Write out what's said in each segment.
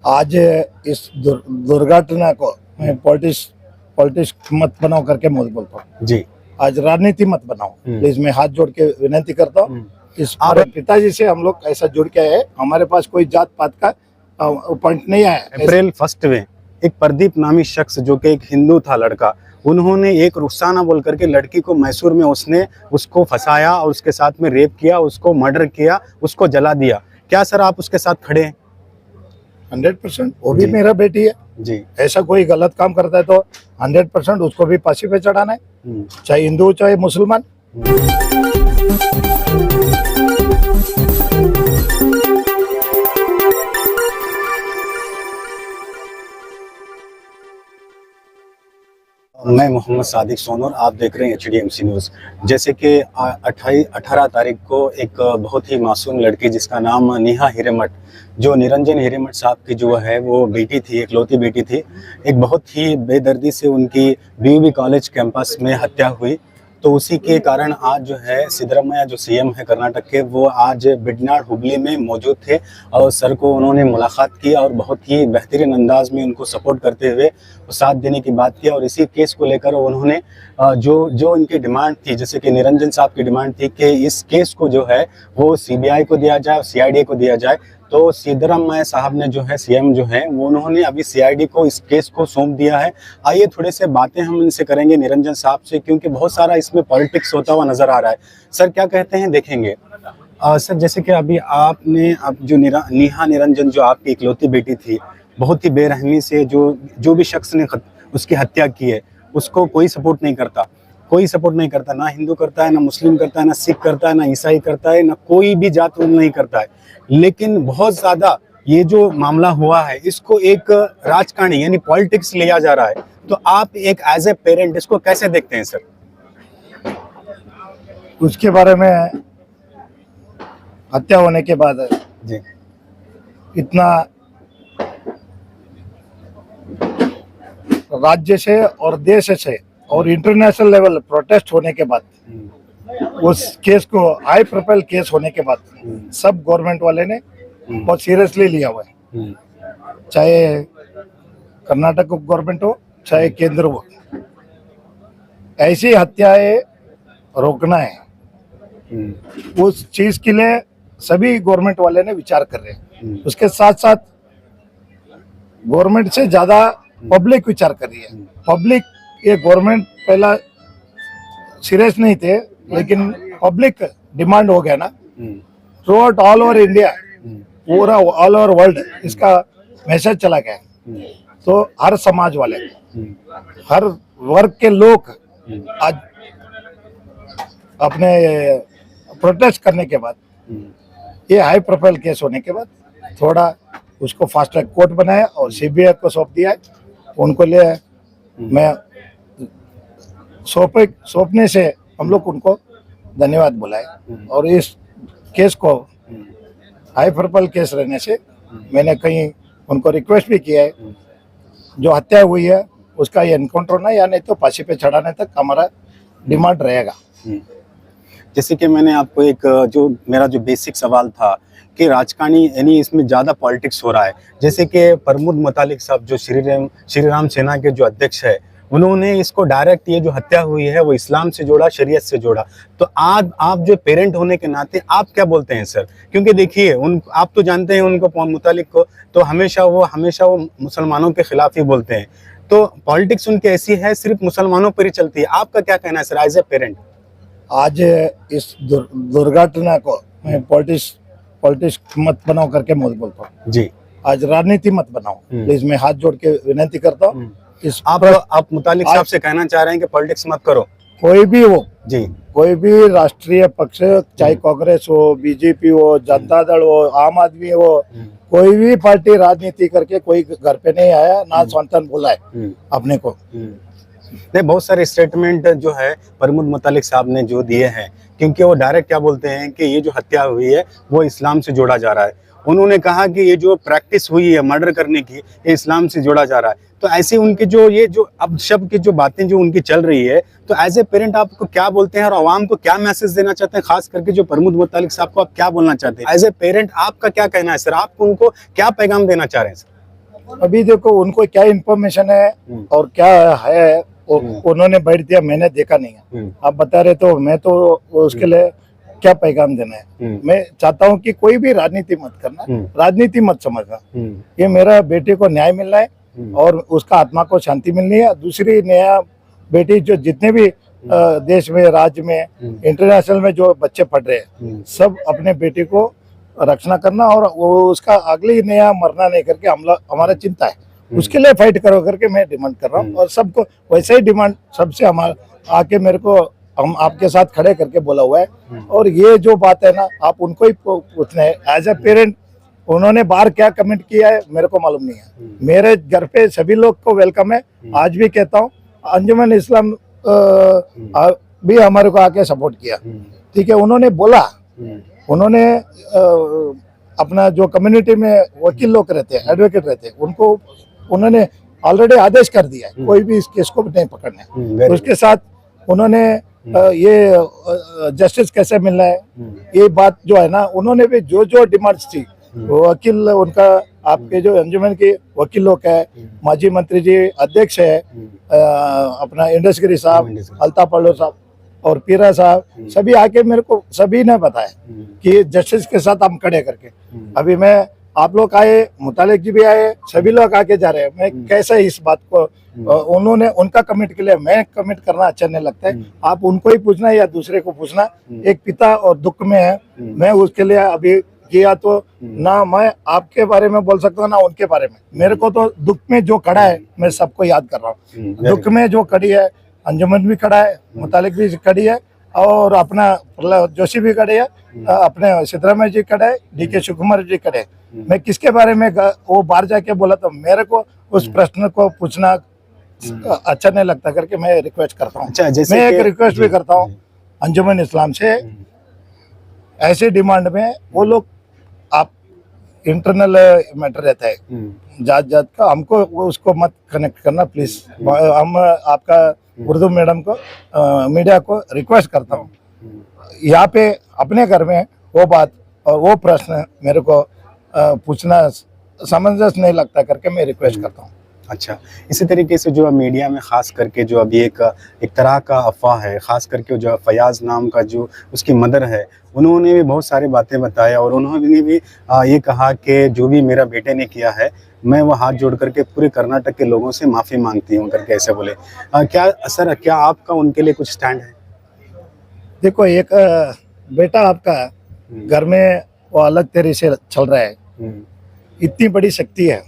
आज इस दुर्घटना को मैं पॉलिटिक्स मत बनाओ करके मैं बोलता हूँ जी। आज राजनीति मत बनाओ प्लीज। मैं हाथ जोड़ के विनती करता हूँ। इस हमारे पिताजी से हम लोग ऐसा जुड़ के है, हमारे पास कोई जात पात का पॉइंट नहीं आया। अप्रैल 1 में एक प्रदीप नामी शख्स जो कि एक हिंदू था लड़का, उन्होंने एक रुखसाना बोल करके लड़की को मैसूर में उसने उसको फंसाया और उसके साथ में रेप किया, उसको मर्डर किया, उसको जला दिया। क्या सर आप उसके साथ खड़े हैं? 100%। वो भी मेरा बेटी है जी। ऐसा कोई गलत काम करता है तो 100% उसको भी फांसी पे चढ़ाना है, चाहे हिंदू चाहे मुसलमान। मैं मोहम्मद सादिक सोनूर, आप देख रहे हैं HDMC न्यूज़। जैसे कि 18 तारीख को एक बहुत ही मासूम लड़की जिसका नाम नेहा हिरेमठ, जो निरंजन हिरेमठ साहब की जो है वो बेटी थी, इकलौती बेटी थी, एक बहुत ही बेदर्दी से उनकी BUB कॉलेज कैंपस में हत्या हुई। तो उसी के कारण आज जो है सिद्धरामैया जो CM है कर्नाटक के, वो आज बिडनाड हुबली में मौजूद थे और सर को उन्होंने मुलाकात की और बहुत ही बेहतरीन अंदाज में उनको सपोर्ट करते हुए साथ देने की बात किया। और इसी केस को लेकर उन्होंने जो इनकी डिमांड थी, जैसे कि निरंजन साहब की डिमांड थी कि इस केस को जो है वो CBI को दिया जाए, CID को दिया जाए। तो सिद्धरामैया साहब ने जो है CM जो है वो उन्होंने अभी CID को इस केस को सौंप दिया है। आइए थोड़े से बातें हम इनसे करेंगे निरंजन साहब से, क्योंकि बहुत सारा इसमें पॉलिटिक्स होता हुआ नजर आ रहा है। सर क्या कहते हैं, देखेंगे। सर जैसे कि अभी आपने अब जो नेहा निरंजन जो आपकी इकलौती बेटी थी, बहुत ही बेरहमी से जो भी शख्स ने उसकी हत्या की है उसको कोई सपोर्ट नहीं करता, कोई सपोर्ट नहीं करता, ना हिंदू करता है, ना मुस्लिम करता है, ना सिख करता है, ना ईसाई करता है, ना कोई भी जात नहीं करता है। लेकिन बहुत ज़्यादा ये जो मामला हुआ है इसको एक राजकारणी यानी पॉलिटिक्स लिया जा रहा है। तो आप एक एज ए पेरेंट इसको कैसे देखते हैं सर? उसके बारे में हत्या होने के बाद जी इतना राज्य से और देश से और इंटरनेशनल लेवल प्रोटेस्ट होने के बाद, उस केस को हाई प्रोफाइल केस होने के बाद सब गवर्नमेंट वाले ने बहुत सीरियसली लिया हुआ है, चाहे कर्नाटक गवर्नमेंट हो चाहे केंद्र हो। ऐसी हत्याएं रोकना है, उस चीज के लिए सभी गवर्नमेंट वाले ने विचार कर रहे हैं। उसके साथ साथ गवर्नमेंट से ज्यादा पब्लिक विचार कर रही है। पब्लिक, ये गवर्नमेंट पहला सीरियस नहीं थे, लेकिन पब्लिक डिमांड हो गया ना, through out all over India, पूरा ऑल ओवर वर्ल्ड इसका मैसेज चला गया। तो हर समाज वाले, हर वर्ग के लोग आज अपने प्रोटेस्ट करने के बाद, ये हाई प्रोफाइल केस होने के बाद थोड़ा उसको फास्ट ट्रैक कोर्ट बनाया और CBI को सौंप दिया है। उनको लिए मैं सौंपने से हम लोग उनको धन्यवाद बुलाए। और इस केस को हाई प्रोफाइल केस रहने से मैंने कहीं उनको रिक्वेस्ट भी किया है, जो हत्या हुई है उसका ये एनकाउंटर होना या नहीं तो फांसी पे चढ़ाने तक हमारा डिमांड रहेगा। जैसे कि मैंने आपको एक जो मेरा जो बेसिक सवाल था कि राजकारणी यानी इसमें ज़्यादा पॉलिटिक्स हो रहा है, जैसे कि प्रमोद मुतालिक साहब जो श्री राम सेना के जो अध्यक्ष है, उन्होंने इसको डायरेक्ट ये जो हत्या हुई है वो इस्लाम से जोड़ा, शरीयत से जोड़ा। तो आज आप जो पेरेंट होने के नाते आप क्या बोलते हैं सर? क्योंकि देखिए आप तो जानते हैं उनको मुतालिक को, तो हमेशा वो मुसलमानों के खिलाफ ही बोलते हैं। तो पॉलिटिक्स उनकी ऐसी है, सिर्फ मुसलमानों पर ही चलती है। आपका क्या कहना है सर एज ए पेरेंट? आज इस दुर्घटना को मैं पॉलिटिक्स मत बनाओ करके मैं बोलता हूँ जी। आज राजनीति मत बनाओ प्लीज। मैं हाथ जोड़ के विनती करता हूँ। इस आप मुतालिक साहब से कहना चाह रहे हैं कि पॉलिटिक्स मत करो? कोई भी हो जी, कोई भी राष्ट्रीय पक्ष, चाहे कांग्रेस हो, BJP हो, जनता दल हो, आम आदमी हो, कोई भी पार्टी राजनीति करके कोई घर पे नहीं आया, ना संतान बोला है अपने को। नहीं, बहुत सारे स्टेटमेंट जो है प्रमोद मुतालिक साहब ने जो दिए हैं, क्योंकि वो डायरेक्ट क्या बोलते हैं कि ये जो हत्या हुई है वो इस्लाम से जोड़ा जा रहा है। उन्होंने कहा कि ये जो प्रैक्टिस हुई है मर्डर करने की, ये इस्लाम से जोड़ा जा रहा है। तो ऐसे उनके जो अब शब्द की जो बातें जो उनकी चल रही है, तो एज ए पेरेंट आपको क्या बोलते हैं और आवाम को क्या मैसेज देना चाहते हैं, खास करके जो प्रमोद मुतालिक साहब को आप क्या बोलना चाहते हैं एज ए पेरेंट? आपका क्या कहना है सर? आप उनको क्या पैगाम देना चाह रहे हैं सर? अभी देखो उनको क्या इन्फॉर्मेशन है और क्या है उन्होंने बैठ दिया, मैंने देखा नहीं है। आप बता रहे तो मैं तो उसके लिए क्या पैगाम देना है। मैं चाहता हूँ कि कोई भी राजनीति मत करना, राजनीति मत समझना। ये मेरा बेटे को न्याय मिलना है और उसका आत्मा को शांति मिलनी है। दूसरी नया बेटी जो जितने भी देश में, राज्य में, इंटरनेशनल में जो बच्चे पढ़ रहे हैं, सब अपने बेटे को रक्षणा करना और वो उसका अगली नया मरना नहीं करके हमारा चिंता है, उसके लिए फाइट करो करके मैं डिमांड कर रहा हूँ। और सबको वैसे ही डिमांड सबसे हमारा आके मेरे को हम आपके साथ खड़े करके बोला हुआ है। और ये जो बात है ना, आप उनको ही पूछना है एज ए पेरेंट, उन्होंने बाहर क्या कमेंट किया है मेरे को मालूम नहीं है। मेरे घर पे सभी लोग को वेलकम है, आज भी कहता हूँ। अंजुमन इस्लाम भी हमारे को आके सपोर्ट किया, ठीक है। उन्होंने बोला, उन्होंने अपना जो कम्युनिटी में वकील लोग रहते हैं, एडवोकेट रहते हैं, उनको उन्होंने ऑलरेडी आदेश कर दिया है कोई भी इस केस को नहीं पकड़ना है। उसके साथ उन्होंने ये जस्टिस कैसे मिलना है, ये बात जो है ना, उन्होंने भी जो जो डिमांड्स थी, वकील उनका, आपके जो अंजुमन के वकील लोग है, माजी मंत्री जी अध्यक्ष है, अपना इंडस गिरी साहब, अल्ताफ पल्लो साहब और पीरा साहब, सभी आके मेरे को सभी ने बताया कि जस्टिस के साथ हम खड़े करके। अभी मैं, आप लोग आए, मुतालिक जी भी आए, सभी लोग आके जा रहे हैं। मैं कैसे इस बात को उन्होंने उनका कमिट के लिए मैं कमिट करना अच्छा नहीं लगता है। आप उनको ही पूछना या दूसरे को पूछना। एक पिता और दुख में है, मैं उसके लिए अभी किया तो ना मैं आपके बारे में बोल सकता हूँ ना उनके बारे में। मेरे को तो दुख में जो खड़ा है मैं सबको याद कर रहा हूँ। दुख में जो खड़ी है, अंजुमन भी खड़ा है, मुतालिक भी खड़ी है और अपना प्रहलाद जोशी भी खड़े है, अपने सिद्धरामैया जी खड़े है, डीके शिवकुमार जी खड़े है। मैं किसके बारे में वो बाहर जाके बोला तो मेरे को उस प्रश्न को पूछना अच्छा नहीं लगता करके मैं रिक्वेस्ट करता हूँ। मैं एक रिक्वेस्ट भी करता हूँ अंजुमन इस्लाम से, ऐसे डिमांड में वो लोग, आप इंटरनल मैटर रहता है जात का, हमको उसको मत कनेक्ट करना प्लीज। हम आपका उर्दू मैडम को, मीडिया को रिक्वेस्ट करता हूँ, यहाँ पे अपने घर में वो बात और वो प्रश्न मेरे को पूछना समंजस नहीं लगता करके मैं रिक्वेस्ट करता हूँ। अच्छा, इसी तरीके से जो मीडिया में खास करके जो अभी एक तरह का अफवाह है, खास करके जो फयाज नाम का जो उसकी मदर है, उन्होंने भी बहुत सारी बातें बताई और उन्होंने भी ये कहा कि जो भी मेरा बेटे ने किया है, मैं वो हाथ जोड़ करके पूरे कर्नाटक के लोगों से माफ़ी मांगती हूँ करके ऐसे बोले। क्या सर, क्या आपका उनके लिए कुछ स्टैंड है? देखो, एक बेटा आपका घर में वो अलग तरह से चल रहा है, इतनी बड़ी शक्ति है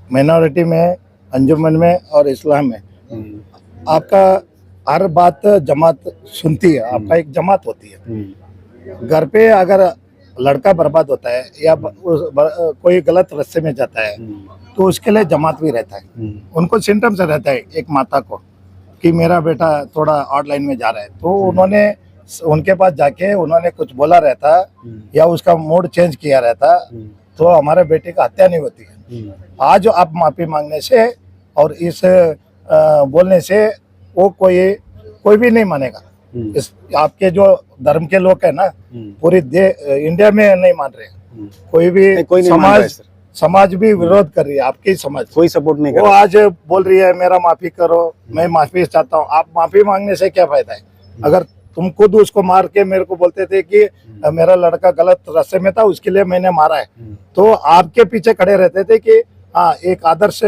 माइनॉरिटी में, अंजुमन में और इस्लाम में। आपका हर बात जमात सुनती है, आपका एक जमात होती है। घर पे अगर लड़का बर्बाद होता है या कोई गलत रास्ते में जाता है तो उसके लिए जमात भी रहता है। उनको सिम्टम्स रहता है एक माता को कि मेरा बेटा थोड़ा ऑड लाइन में जा रहा है, तो उन्होंने उनके पास जाके उन्होंने कुछ बोला रहता या उसका मूड चेंज किया रहता तो हमारे बेटे का हत्या नहीं होती है। आज आप माफी मांगने से और इस बोलने से वो कोई भी नहीं मानेगा। इस आपके जो धर्म के लोग है ना, पूरी इंडिया में नहीं मान रहे, कोई भी समाज भी विरोध कर रही है। आपकी समाज कोई सपोर्ट नहीं कर वो आज बोल रही है मेरा माफी करो, मैं माफी चाहता हूँ। आप माफी मांगने से क्या फायदा है? अगर तुम खुद उसको मार के मेरे को बोलते थे कि मेरा लड़का गलत रास्ते में था, उसके लिए मैंने मारा है, तो आपके पीछे खड़े रहते थे कि हाँ एक आदर्श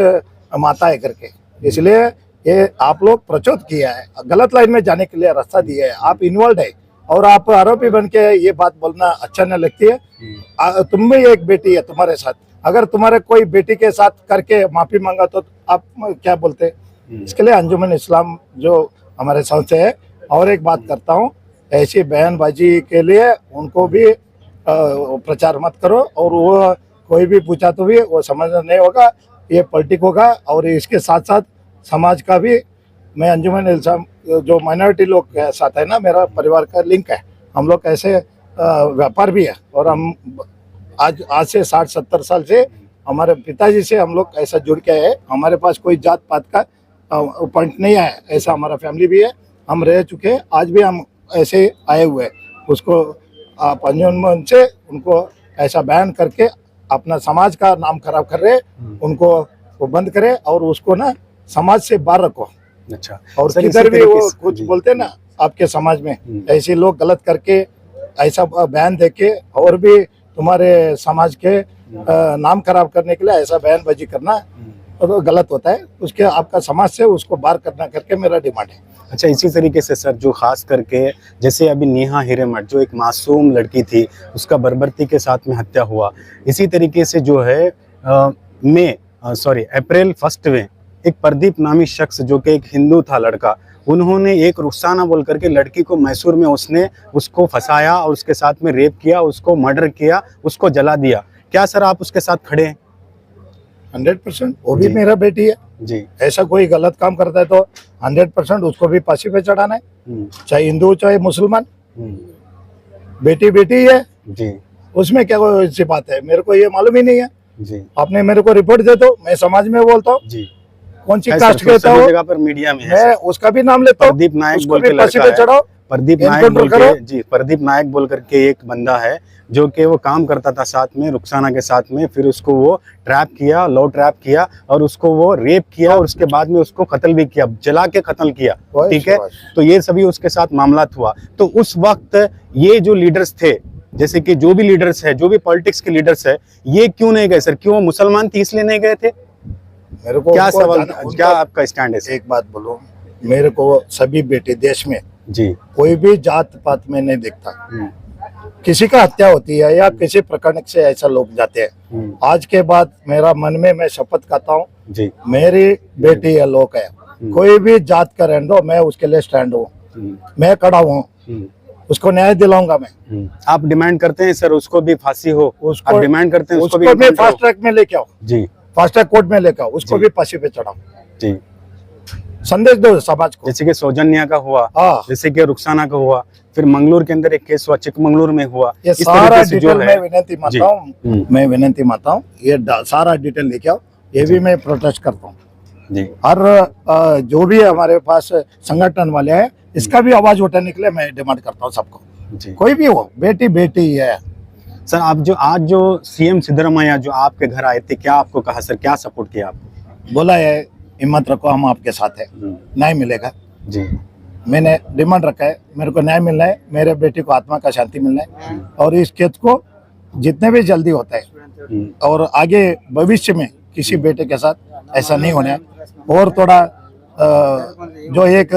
माता है करके। इसलिए ये आप लोग प्रचोद किया है, गलत लाइन में जाने के लिए रास्ता दिया है, आप इन्वॉल्व है और आप आरोपी बन के ये बात बोलना अच्छा नहीं लगती है। तुम भी एक बेटी है तुम्हारे साथ, अगर तुम्हारे कोई बेटी के साथ करके माफी मांगा तो आप क्या बोलते? इसके लिए अंजुमन इस्लाम जो हमारे साथ है। और एक बात करता हूँ, ऐसी बयानबाजी के लिए उनको भी प्रचार मत करो, और वो कोई भी पूछा तो भी वो समझना नहीं होगा, ये पॉलिटिक होगा। और इसके साथ साथ समाज का भी, मैं अंजुमन इस्लाम जो माइनॉरिटी लोग के साथ है ना, मेरा परिवार का लिंक है, हम लोग ऐसे व्यापार भी है। और हम आज से 60-70 साल से हमारे पिताजी से हम लोग ऐसा जुड़ के है, हमारे पास कोई जात पात का पॉइंट नहीं है, ऐसा हमारा फैमिली भी है, हम रह चुके हैं, आज भी हम ऐसे आए हुए हैं। उसको आप अंजुमन से उनको ऐसा बयान करके अपना समाज का नाम खराब कर रहे, उनको वो बंद करे और उसको ना समाज से बाहर रखो। अच्छा और सर, किधर इसी भी तरीके वो से- कुछ जी। बोलते हैं ना आपके समाज में, हम्म। ऐसे लोग गलत करके ऐसा बयान देके और भी तुम्हारे समाज के नाम खराब करने के लिए ऐसा बयानबाजी करना तो गलत होता है। उसके आपका समाज से उसको बाहर करना करके मेरा डिमांड है। अच्छा, इसी तरीके से सर जो खास करके जैसे अभी नेहा हिरेमठ जो एक मासूम लड़की थी, उसका बर्बरती के साथ में हत्या हुआ, इसी तरीके से जो है अप्रैल 1 में एक प्रदीप नामी शख्स जो कि एक हिंदू था लड़का, उन्होंने एक रुखसाना बोल करके लड़की को मैसूर में उसने उसको फंसाया और उसके साथ में रेप किया, उसको मर्डर किया, उसको जला दिया। क्या सर आप उसके साथ खड़े हैं? 100% वो भी जी। मेरा बेटी है। जी। ऐसा कोई गलत काम करता है तो 100% उसको भी फांसी पे चढ़ाना है, चाहे हिंदू चाहे मुसलमान। बेटी बेटी है, जी। उसमें क्या कोई ऐसी बात है? मेरे को ये मालूम ही नहीं है। जी। आपने मेरे को रिपोर्ट दे दो, मैं समाज में बोलता हूँ जी। कौन सी है कास्ट सर, के सभी हो, जगह पर मीडिया में है मैं सर। उसका भी नाम लेता हूँ, प्रदीप नायक उसको बोल भी के फांसी लड़का पे है। चढ़ाओ, प्रदीप नायक एनकाउंटर बोल करो। के जी, प्रदीप नायक बोल करके एक बंदा है जो कि वो काम करता था साथ में रुखसाना के साथ में, फिर उसको वो ट्रैप किया, लो ट्रैप किया और उसको वो रेप किया और उसके बाद में उसको कत्ल भी किया, जला के कत्ल किया। ठीक है, तो ये सभी उसके साथ मामला हुआ। तो उस वक्त ये जो लीडर्स थे, जैसे कि जो भी लीडर्स है, जो भी पॉलिटिक्स के लीडर्स है, ये क्यों नहीं गए सर? क्यों मुसलमान थी इसलिए नहीं गए थे? मेरे को क्या उनको सवाल, जाना- क्या आपका स्टैंड है सर? एक बात बोलो, मेरे को सभी बेटे देश में जी। कोई भी जात पात में नहीं देखता। हम्म। किसी का हत्या होती है या किसी प्रकरण से ऐसा लोग जाते हैं, हम्म। आज के बाद मेरा मन में मैं शपथ खाता हूँ, जी। मेरी बेटी है, लोग है, कोई भी जात का रहने दो, मैं उसके लिए स्टैंड हूँ, मैं खड़ा हूँ, उसको न्याय दिलाऊंगा मैं। आप डिमांड करते हैं सर उसको भी फांसी हो? उसको आप डिमांड करते हैं उसको भी मैं encounter फास्ट हो? ट्रैक में लेके आओ, जी। फास्ट ट्रैक कोर्ट में लेके आओ, उसको जी। भी फांसी पे चढ़ाओ, जी। संदेश दो समाज को। जैसे कि सौजन्या का हुआ, हाँ, जैसे कि रुखसाना का हुआ, फिर मंगलूर के अंदर एक केस हुआ, चिकमंगलूर में हुआ। ये इस सारा तरीके से जो डिटेल मैं है विनती जी। मानता हूँ, मैं विनती मानता हूँ, ये सारा डिटेल लेके आओ, ये भी मैं प्रोटेस्ट करता हूँ। जी। हर जो भी हमारे पास संगठन वाले हैं, इसका भी आवाज उठाने के लिए मैं डिमांड करता हूँ सबको, जी। कोई भी हो, बेटी बेटी ही है। सर आप जो आज जो सीएम सिद्धरामैया जो आपके घर आए थे, क्या आपको कहा सर, क्या सपोर्ट किया आपको? बोला है हिम्मत रखो, हम आपके साथ है, न्याय मिलेगा। जी। मैंने डिमांड रखा है, मेरे को न्याय मिलना है, मेरे बेटे को आत्मा का शांति मिलना है, और इस केस को जितने भी जल्दी होता है और आगे भविष्य में किसी बेटे के साथ ऐसा नहीं होना है। और थोड़ा जो एक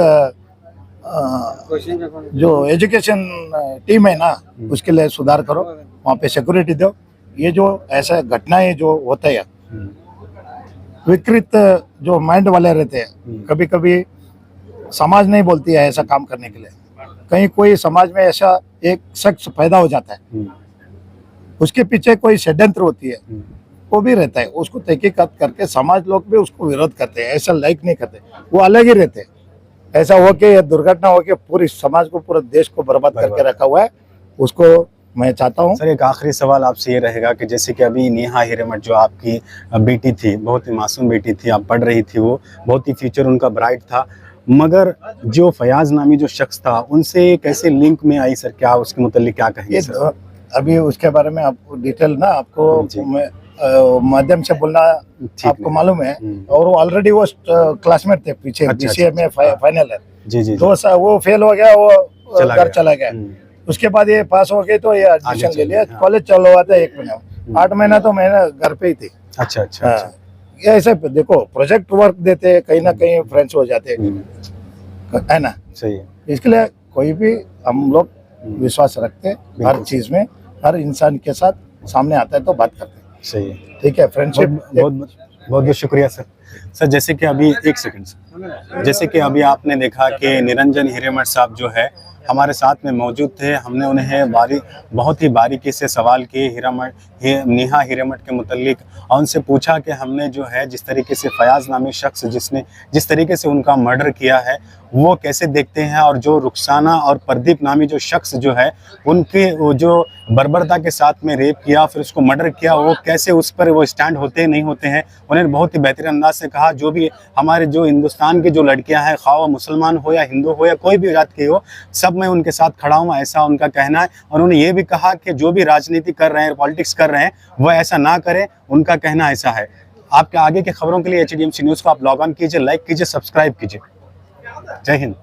जो एजुकेशन टीम है ना, उसके लिए सुधार करो, वहाँ पे सिक्योरिटी दो। ये जो ऐसा घटनाएं जो होता है, विकृत जो माइंड वाले रहते हैं, कभी कभी समाज नहीं बोलती है ऐसा काम करने के लिए, कहीं कोई समाज में ऐसा एक शख्स पैदा हो जाता है, उसके पीछे कोई षड्यंत्र होती है, वो भी रहता है, उसको तहकीकात करके समाज लोग भी उसको विरोध करते हैं, ऐसा लाइक नहीं करते, वो अलग ही रहते हैं। ऐसा हो के दुर्घटना हो के पूरी समाज को, पूरे देश को बर्बाद करके रखा हुआ है, उसको मैं चाहता हूँ। सर एक आखिरी सवाल आपसे ये रहेगा कि जैसे कि अभी नेहा हिरेमठ जो आपकी बेटी थी, बहुत ही मासूम बेटी थी, आप पढ़ रही थी, वो बहुत ही फ्यूचर उनका ब्राइट था, मगर जो फयाज नामी जो शख्स था उनसे कैसे लिंक में आई सर? क्या उसके मुतालिक क्या कहेंगे सर? अभी उसके बारे में आपको डिटेल ना आपको मैं माध्यम से बोलना आपको मालूम है, और वो ऑलरेडी वो क्लासमेट थे पीछे, बीसीए में फाइनल है। जी जी। तो वो फेल हो गया, वो घर चला गया, उसके बाद ये पास हो गए तो ये एडमिशन ले लिया, कॉलेज चल रहा था 1 महीना, 8 महीना तो मैंने घर पे ही थी। अच्छा अच्छा। ये ऐसे देखो प्रोजेक्ट वर्क देते हैं, कहीं ना कहीं फ्रेंड्स हो जाते है ना, सही है। इसके लिए कोई भी हम लोग विश्वास रखते हैं, हर चीज में हर इंसान के साथ सामने आता है तो बात करते हैं। सही है, ठीक है, फ्रेंडशिप। बहुत बहुत शुक्रिया सर। सर जैसे कि अभी एक सेकंड, जैसे कि अभी आपने देखा कि निरंजन हिरेमठ साहब जो है हमारे साथ में मौजूद थे, हमने उन्हें बहुत ही बारीकी से सवाल किए नेहा हिरेमठ के मुतालिक, और उनसे पूछा कि हमने जो है जिस तरीके से फयाज नामी शख्स जिसने जिस तरीके से उनका मर्डर किया है वो कैसे देखते हैं, और जो रुखसाना और प्रदीप नामी जो शख्स जो है उनके वो जो बर्बरता के साथ में रेप किया फिर उसको मर्डर किया, वो कैसे उस पर वो स्टैंड होते हैं नहीं होते हैं। उन्होंने बहुत ही बेहतरीन अंदाज से कहा जो भी हमारे जो हिंदुस्तान की जो लड़कियां हैं, खा वो मुसलमान हो या हिंदू हो या कोई भी जात की हो, सब मैं उनके साथ खड़ा हूँ, ऐसा उनका कहना है। और उन्होंने ये भी कहा कि जो भी राजनीति कर रहे हैं, पॉलिटिक्स कर रहे हैं, वह ऐसा ना करें, उनका कहना ऐसा है। आपके आगे की खबरों के लिए HDMC न्यूज़ को आप लॉग ऑन कीजिए, लाइक कीजिए, सब्सक्राइब कीजिए। जय हिंद।